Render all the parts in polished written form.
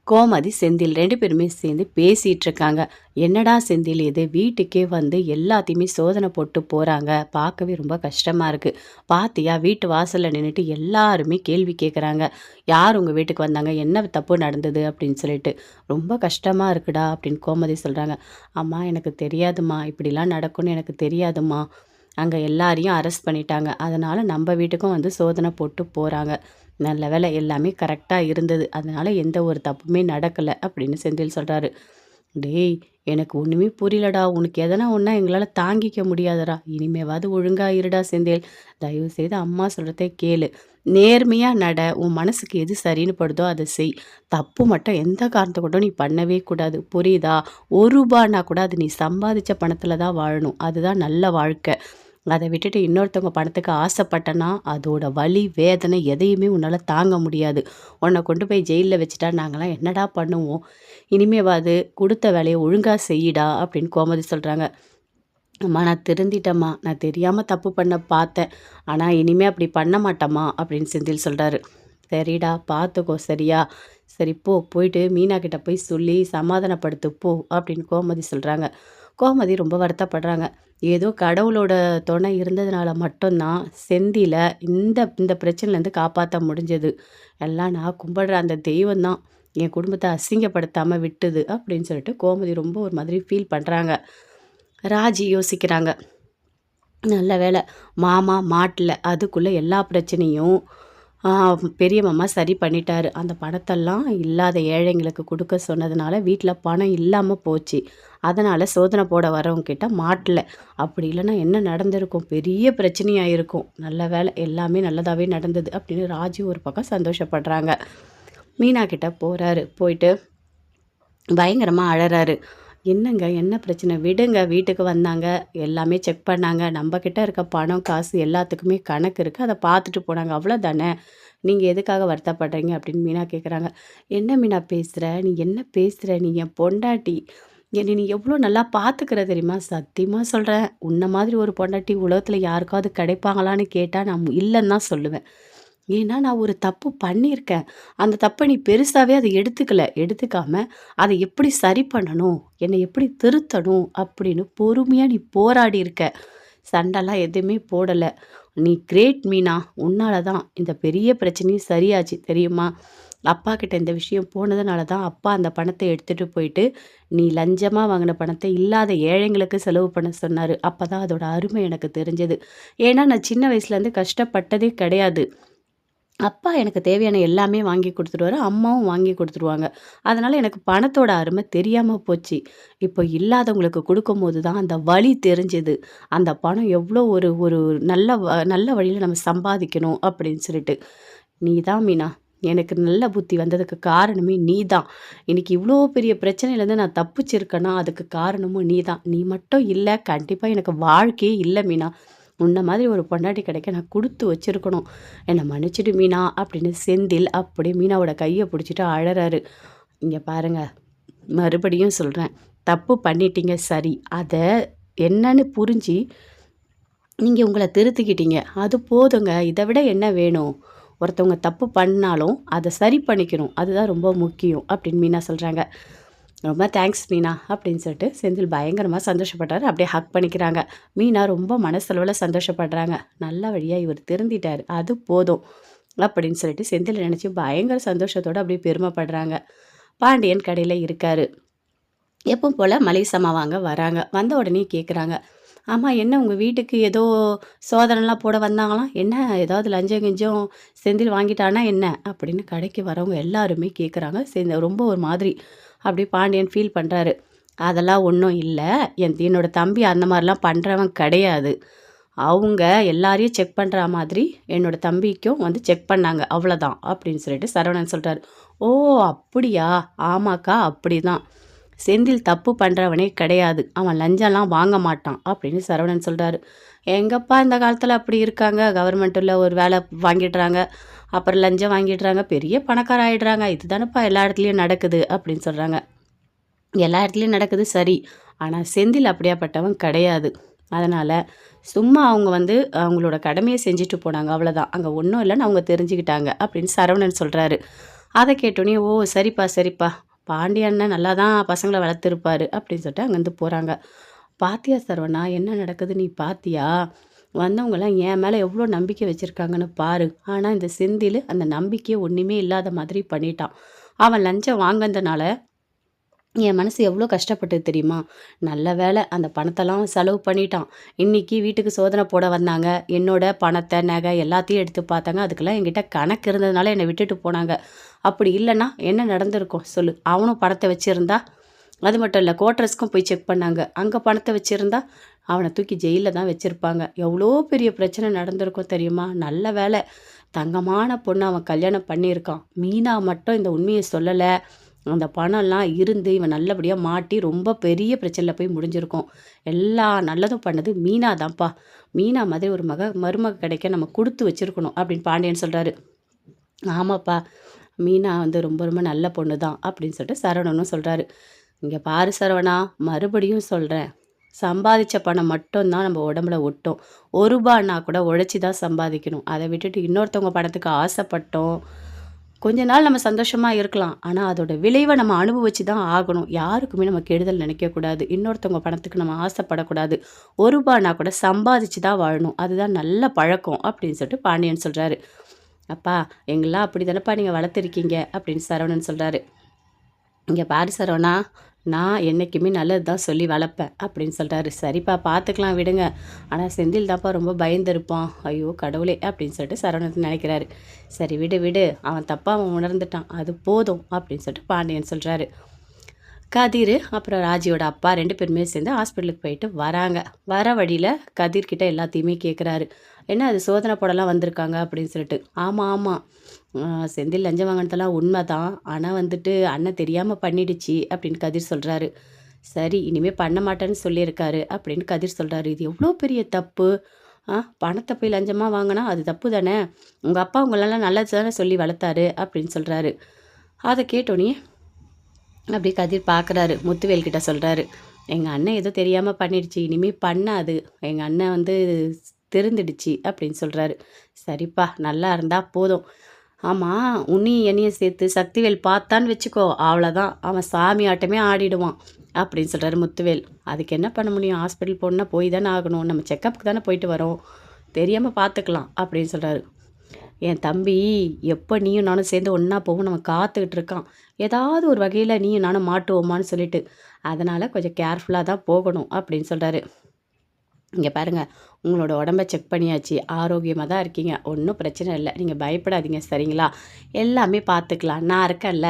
கோமதி, செந்தில் 2 பேருமே சேர்ந்து பேசிட்டு இருக்காங்க. என்னடா செந்தில் இது வீட்டுக்கே வந்து எல்லாத்தையுமே சோதனை போட்டு போறாங்க. பார்க்கவே ரொம்ப கஷ்டமா இருக்கு. பாத்தியா வீட்டு வாசல்ல நின்னுட்டு எல்லாருமே கேள்வி கேட்குறாங்க. யார் உங்க வீட்டுக்கு வந்தாங்க? என்ன தப்பு நடந்தது? அப்படின்னு சொல்லிட்டு. ரொம்ப கஷ்டமா இருக்குடா அப்படின்னு கோமதி சொல்றாங்க. அம்மா எனக்கு தெரியாதும்மா. இப்படிலாம் நடக்கும்னு எனக்கு தெரியாதும்மா. அங்க எல்லாரையும் அரெஸ்ட் பண்ணிட்டாங்க. அதனால நம்ம வீட்டுக்கும் வந்து சோதனை போட்டு போறாங்க. நல்ல வேளை எல்லாமே கரெக்ட்டா இருந்தது. அதனால எந்த ஒரு தப்புமே நடக்கல அப்படின்னு செந்தில் சொல்றாரு. டேய்! எனக்கு ஒண்ணுமே புரியலடா. உனக்கு எதனா ஒண்ணா எங்களால தாங்கிக்க முடியாதுடா. இனிமேவாது ஒழுங்கா இருடா செந்தில். தயவு செய்து அம்மா சொல்றத கேளு. நேர்மையா நட. உன் மனசுக்கு எது சரின்னு படுதோ அத செய். தப்பு மட்டும் எந்த காரணத்த கொண்டும் நீ பண்ணவே கூடாது. புரியுதா? ரூ. 1 கூட அது நீ சம்பாதிச்ச பணத்துல தான் வாழணும். அதுதான் நல்ல வாழ்க்கை. அத விட்டுட்டு இன்னொருத்தவங்க பணத்துக்கு ஆசைப்பட்டனா, அதோட வலி, வேதனை எதையுமே உன்னால தாங்க முடியாது. உன்ன கொண்டு போய் ஜெயில்ல வச்சுட்டா நாங்கலாம் என்னடா பண்ணுவோம்? இனிமேவாது குடுத்த வேலைய ஒழுங்கா செய்யுடா அப்படின்னு கோமதி சொல்றாங்க. அம்மா நான் திருந்திட்டேம்மா. நான் தெரியாம தப்பு பண்ண பார்த்தேன். ஆனா இனிமே அப்படி பண்ண மாட்டேம்மா அப்படின்னு செந்தில் சொல்றாரு. சரிடா பார்த்துக்கோ சரியா? சரி போ போயிட்டு மீனா கிட்ட போய் சொல்லி சமாதானப்படுத்து போ அப்படின்னு கோமதி சொல்றாங்க. கோமதி ரொம்ப வருத்தப்படுறாங்க. ஏதோ கடவுளோட துணை இருந்ததுனால மட்டும் தான் செந்தில இந்த இந்த பிரச்சனையிலேருந்து காப்பாத்த முடிஞ்சது. எல்லாம் நான் கும்பிடுற அந்த தெய்வம் தான் என் குடும்பத்த அசிங்கப்படுத்தாம விட்டுது அப்படின்னு சொல்லிட்டு கோமதி ரொம்ப ஒரு மாதிரி ஃபீல் பண்றாங்க. ராஜி யோசிக்கிறாங்க. நல்ல வேளை மாமா மாட்டல. அதுக்குள்ள எல்லா பிரச்சனையும் ஆ பெரிய மாமா சரி பண்ணிட்டாரு. அந்த பணத்தெல்லாம் இல்லாத ஏழைங்களுக்கு குடுக்க சொன்னதுனால வீட்ல பணம் இல்லாம போச்சு. அதனால சோதனை போட வரவங்க கிட்ட மாட்டல. அப்படி இல்லன்னா என்ன நடந்திருக்கும்? பெரிய பிரச்சனையாயிருக்கும். நல்ல வேளை எல்லாமே நல்லதாவே நடந்தது அப்படின்னு ராஜு ஒரு பக்கம் சந்தோஷப்படுறாங்க. மீனா கிட்ட போறாரு. போயிட்டு பயங்கரமா அழறாரு. "என்னங்க? என்ன பிரச்சனை? விடுங்க. வீட்டுக்கு வந்தாங்க. எல்லாமே செக் பண்ணாங்க. நம்ம கிட்ட இருக்க பணம், காசு எல்லாத்துக்குமே கணக்கு இருக்கு. அத பார்த்துட்டு போனாங்க. அவ்வளோதானே. நீங்க எதுக்காக வருத்தப்படுறீங்க?" அப்படின்னு மீனா கேட்குறாங்க. "என்ன மீனா பேசுற? நீ என்ன பேசுற? நீ என் பொண்டாட்டி. என்னை நீ எவ்வளோ நல்லா பார்த்துக்கிற தெரியுமா? சத்தியமா சொல்றேன். உன்ன மாதிரி ஒரு பொண்டாட்டி உலகத்துல யாருக்காவது கிடைப்பாங்களான்னு கேட்டா நான் இல்லன்னு தான் சொல்லுவேன். ஏன்னா, நான் ஒரு தப்பு பண்ணியிருக்கேன். அந்த தப்ப நீ பெருசாவே அத எடுத்துக்கல. எடுத்துக்காம, அத எப்படி சரி பண்ணணும்? என்னை எப்படி திருத்தணும்? அப்படின்னு பொறுமையா நீ போராடி இருக்க. சண்டைலாம் எதுவுமே போடல. நீ கிரேட் மீனா. உன்னால தான் இந்த பெரிய பிரச்சனையும் சரியாச்சு தெரியுமா? அப்பா கிட்ட இந்த விஷயம் போனதுனால தான் அப்பா அந்த பணத்த எடுத்துட்டு போயிட்டு, நீ லஞ்சமா வாங்குன பணத்த இல்லாத ஏழைங்களுக்கு செலவு பண்ண சொன்னாரு. அப்பதான் அதோட அருமை எனக்கு தெரிஞ்சது. ஏன்னா, நான் சின்ன வயசுலேருந்து கஷ்டப்பட்டதே கிடையாது. அப்பா எனக்கு தேவையான எல்லாமே வாங்கி குடுத்துருவாரு. அம்மாவும் வாங்கி குடுத்துருவாங்க. அதனால எனக்கு பணத்தோட அருமை தெரியாம போச்சு. இப்போ இல்லாதவங்களுக்கு குடுக்கும்போது தான் அந்த வலி தெரிஞ்சது. அந்த பணம் எவ்ளோ ஒரு ஒரு நல்ல வழியில நம்ம சம்பாதிக்கணும் அப்படின்னு சொல்லிட்டு. நீ தான் மீனா. எனக்கு நல்ல புத்தி வந்ததுக்கு காரணமே நீ தான். இன்னைக்கு இவ்ளோ பெரிய பிரச்சனையிலேருந்து நான் தப்பிச்சிருக்கேன்னா, அதுக்கு காரணமும் நீ தான். நீ மட்டும் இல்ல, கண்டிப்பா எனக்கு வாழ்க்கையே இல்ல மீனா. உன்ன மாதிரி ஒரு பொண்டாட்டி கிடைக்க நான் குடுத்து வச்சிருக்கணும். என்ன மன்னிச்சிடு மீனா அப்படின்னு செந்தில் அப்படியே மீனாவோட கைய புடிச்சுட்டு அழறாரு. இங்க பாருங்க, மறுபடியும் சொல்றேன். தப்பு பண்ணிட்டீங்க சரி. அத என்னன்னு புரிஞ்சு நீங்க உங்கள திருத்திக்கிட்டீங்க. அது போதுங்க. இத விட என்ன வேணும்? ஒருத்தவங்க தப்பு பண்ணாலும், அத சரி பண்ணிக்கணும். அதுதான் ரொம்ப முக்கியம் அப்படின்னு மீனா சொல்றாங்க. ரொம்ப தேங்க்ஸ் மீனா அப்படின்னு சொல்லிட்டு செந்தில் பயங்கரமா சந்தோஷப்பட்டாரு. அப்படியே ஹக் பண்ணிக்கிறாங்க. மீனா ரொம்ப மனசளவுல சந்தோஷப்படுறாங்க. நல்ல வழியா இவர் திருந்திட்டாரு. அது போதும் அப்படின்னு சொல்லிட்டு செந்தில் நினைச்சு பயங்கர சந்தோஷத்தோட அப்படியே பெருமைப்படுறாங்க. பாண்டியன் கடையில இருக்காரு. எப்பவும் போல மளிகை சாமான் வாங்க வராங்க. வந்த உடனே கேட்குறாங்க. ஆமா என்ன உங்க வீட்டுக்கு ஏதோ சோதனைலாம் போட வந்தாங்களாம்? என்ன ஏதாவது லஞ்சம் கிஞ்சம் செந்தில் வாங்கிட்டானா என்ன? அப்படின்னு கடைக்கு வரவங்க எல்லாருமே கேட்குறாங்க. ரொம்ப ஒரு மாதிரி அப்படியே பாண்டியன் ஃபீல் பண்றாரு. அதெல்லாம் ஒண்ணும் இல்ல. என்னோட தம்பி அந்த மாரிலாம் பண்றவன் கிடையாது. அவங்க எல்லாரையும் செக் பண்ற மாதிரி என்னோட தம்பிக்கும் வந்து செக் பண்ணாங்க. அவ்வளோதான் அப்படின்னு சொல்லிட்டு சரவணன் சொல்றாரு. ஓ! அப்படியா? ஆமாக்கா அப்படிதான். செந்தில் தப்பு பண்றவனே கிடையாது. அவன் லஞ்சம்லாம் வாங்க மாட்டான் அப்படின்னு சரவணன் சொல்றாரு. எங்கப்பா இந்த காலத்துல அப்படி இருக்காங்க. கவர்மெண்ட்ல ஒரு வேலை வாங்கிடுறாங்க. அப்புறம் லஞ்சம் வாங்கிடுறாங்க. பெரிய பணக்கார ஆயிடுறாங்க. இதுதானப்பா எல்லா இடத்துலயும் நடக்குது அப்படின்னு சொல்றாங்க. எல்லா இடத்துலயும் நடக்குது சரி. ஆனா செந்தில் அப்படியாப்பட்டவன் கிடையாது. அதனால சும்மா அவங்க வந்து அவங்களோட கடமைய செஞ்சுட்டு போனாங்க. அவ்வளோதான். அங்க ஒண்ணும் இல்லன்னு அவங்க தெரிஞ்சுக்கிட்டாங்க அப்படின்னு சரவணன் சொல்றாரு. அத கேட்டோனே, "ஓ! சரிப்பா, சரிப்பா. பாண்டி அண்ணன் நல்லா தான் பசங்கள வளர்த்துருப்பாரு." அப்படின்னு சொல்லிட்டு அங்கேருந்து போறாங்க. "பாத்தியா சரவணா, என்ன நடக்குது நீ பாத்தியா? வந்தவங்கலாம் என் மேல எவ்ளோ நம்பிக்கை வச்சிருக்காங்கன்னு பாரு. ஆனா இந்த செந்திலு அந்த நம்பிக்கைய ஒண்ணுமே இல்லாத மாதிரி பண்ணிட்டான். அவன் லஞ்சம் வாங்குனதுனால என் மனசு எவ்வளோ கஷ்டப்பட்டது தெரியுமா? நல்ல வேளை அந்த பணத்தெல்லாம் செலவு பண்ணிட்டான். இன்னைக்கு வீட்டுக்கு சோதனை போட வந்தாங்க. என்னோட பணத்த, நகை எல்லாத்தையும் எடுத்து பார்த்தாங்க. அதுக்கெல்லாம் என்கிட்ட கணக்கு இருந்ததுனால என்னை விட்டுட்டு போனாங்க. அப்படி இல்லன்னா என்ன நடந்திருக்கும் சொல்லு? அவனும் பணத்த வச்சிருந்தா அது மட்டும் இல்ல, கோட்ரஸ்க்கும் போய் செக் பண்ணாங்க. அங்க பணத்த வச்சிருந்தா, அவன தூக்கி ஜெயில்ல தான் வச்சிருப்பாங்க. எவ்வளோ பெரிய பிரச்சனை நடந்திருக்கும் தெரியுமா? நல்ல வேளை தங்கமான பொண்ண அவன் கல்யாணம் பண்ணியிருக்கான். மீனா மட்டும் இந்த உண்மைய சொல்லல. அந்த பணம்லாம் இருந்து இவன் நல்லபடியா மாட்டி ரொம்ப பெரிய பிரச்சனையில போய் முடிஞ்சிருக்கும். எல்லா நல்லதும் பண்ணது மீனா தான்ப்பா. மீனா மாதிரி ஒரு மருமக கிடைக்க நம்ம குடுத்து வச்சிருக்கணும் அப்படின்னு பாண்டியன் சொல்றாரு. ஆமாப்பா. மீனா வந்து ரொம்ப ரொம்ப நல்ல பொண்ணு தான் அப்படின்னு சொல்லிட்டு சரவணனும் சொல்றாரு. இங்க பாரு சரவணா, மறுபடியும் சொல்றேன். சம்பாதிச்ச பணம் மட்டும் தான் நம்ம உடம்புல ஒட்டும். ரூ. 1 கூட உழைச்சு தான் சம்பாதிக்கணும். அத விட்டுட்டு இன்னொருத்தவங்க பணத்துக்கு ஆசைப்பட்டோம். கொஞ்ச நாள் நம்ம சந்தோஷமா இருக்கலாம். ஆனா, அதோட விளைவ நம்ம அனுபவிச்சு தான் ஆகணும். யாருக்குமே நம்ம கெடுதல் நினைக்கக்கூடாது. இன்னொருத்தவங்க பணத்துக்கு நம்ம ஆசைப்படக்கூடாது. ரூ. 1 கூட சம்பாதிச்சு தான் வாழணும். அதுதான் நல்ல பழக்கம் அப்படின்னு சொல்லிட்டு பாண்டியன் சொல்றாரு. அப்பா, எங்கலாம் அப்படி தானப்பா நீங்க வளர்த்துருக்கீங்க அப்படின்னு சரவணன் சொல்றாரு. இங்க பாரு சரவணா, நான் என்னைக்குமே நல்லது தான் சொல்லி வளர்ப்பேன் அப்படின்னு சொல்றாரு. சரிப்பா பார்த்துக்கலாம் விடுங்க. ஆனா செந்தில் தான்ப்பா ரொம்ப பயந்திருப்பான். ஐயோ கடவுளே! அப்படின்னு சொல்லிட்டு சரவணன் நினைக்கிறாரு. சரி விடு விடு. அவன் தப்பா அவன் உணர்ந்துட்டான். அது போதும் அப்படின்னு சொல்லிட்டு பாண்டியன் சொல்றாரு. கதிர் அப்புறம் ராஜியோட அப்பா 2 பேருமே சேர்ந்து ஹாஸ்பிட்டலுக்கு போயிட்டு வராங்க. வர வழியில கதிர்கிட்ட எல்லாத்தையுமே கேட்குறாரு. "என்ன அது சோதனை போடலாம் வந்திருக்காங்க" அப்படின்னு சொல்லிட்டு. "ஆமா, ஆமா. செந்தில் லஞ்சம் வாங்கினதெல்லாம் உண்மைதான். ஆனா வந்துட்டு அண்ணன் தெரியாம பண்ணிடுச்சு" அப்படின்னு கதிர் சொல்றாரு. "சரி இனிமே பண்ண மாட்டேன்னு சொல்லியிருக்காரு" அப்படின்னு கதிர் சொல்றாரு. "இது எவ்வளோ பெரிய தப்பு. பணத்த போய் லஞ்சமா வாங்குனா அது தப்பு தானே. உங்க அப்பா உங்களலாம் நல்லது தானே சொல்லி வளர்த்தாரு" அப்படின்னு சொல்றாரு. அத கேட்டோனே அப்படியே கதிர் பார்க்குறாரு. முத்துவேல் கிட்ட சொல்றாரு. "எங்க அண்ணன் ஏதோ தெரியாம பண்ணிடுச்சு. இனிமே பண்ணாது. எங்க அண்ணன் வந்து திருந்திடுச்சு" அப்படின்னு சொல்றாரு. "சரிப்பா, நல்லா இருந்தா போதும். ஆமா, உன்னையும் என்னையும் சேர்த்து சக்திவேல் பார்த்தான்னு வச்சுக்கோ, அவ்வளோதான். அவன் சாமி ஆட்டமே ஆடிடுவான்" அப்படின்னு சொல்றாரு முத்துவேல். "அதுக்கு என்ன பண்ண முடியும்? ஹாஸ்பிட்டல் போணும்னா போய் தானே ஆகணும். நம்ம செக்கப்புக்கு தானே போயிட்டு வரோம். தெரியாம பார்த்துக்கலாம்" அப்படின்னு சொல்றாரு. என் தம்பி எப்போ நீயும் நானும் சேர்ந்து ஒன்றா போவோம் நம்ம காத்துக்கிட்டு இருக்கான். ஏதாவது ஒரு வகையில் நீயும் நானும் மாட்டுவோமான்னு சொல்லிட்டு. அதனால் கொஞ்சம் கேர்ஃபுல்லாக தான் போகணும் அப்படின்னு சொல்கிறாரு. இங்கே பாருங்கள், உங்களோட உடம்ப செக் பண்ணியாச்சு. ஆரோக்கியமாக தான் இருக்கீங்க. ஒன்றும் பிரச்சனை இல்லை. நீங்கள் பயப்படாதீங்க சரிங்களா? எல்லாமே பார்த்துக்கலாம். நான் இருக்கேன்ல.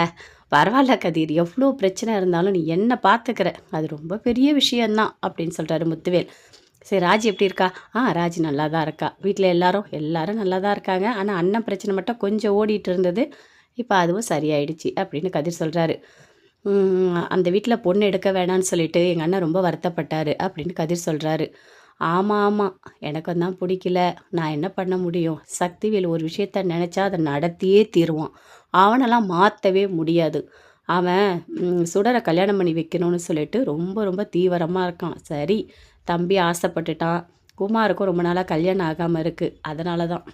பரவாயில்ல கதிர். எவ்வளோ பிரச்சனை இருந்தாலும் நீ என்ன பார்த்துக்கிற. அது ரொம்ப பெரிய விஷயந்தான் அப்படின்னு சொல்கிறாரு முத்துவேல். சரி ராஜி எப்படி இருக்கா? ராஜி நல்லா தான் இருக்கா. வீட்ல எல்லாரும் நல்லா தான் இருக்காங்க. ஆனா அண்ணன் பிரச்சனை மட்டும் கொஞ்சம் ஓடிட்டு இருந்தது. இப்ப அதுவும் சரியாயிடுச்சு அப்படின்னு கதிர் சொல்றாரு. அந்த வீட்ல பொண்ணு எடுக்க வேணான்னு சொல்லிட்டு எங்க அண்ணன் ரொம்ப வருத்தப்பட்டாரு அப்படின்னு கதிர் சொல்றாரு. ஆமா, ஆமா. எனக்கும் தான் புடிக்கல. நான் என்ன பண்ண முடியும்? சக்திவேல் ஒரு விஷயத்த நெனச்சா அத நடத்தியே தீருவான். அவனெல்லாம் மாத்தவே முடியாது. அவன் சுடர கல்யாணம் பண்ணி வைக்கணும்னு சொல்லிட்டு ரொம்ப ரொம்ப தீவிரமா இருக்கான். சரி, தம்பி ஆசைப்பட்டுட்டான். குமாருக்கும் ரொம்ப நாளா கல்யாணம் ஆகாம இருக்கு. அதனால தான்.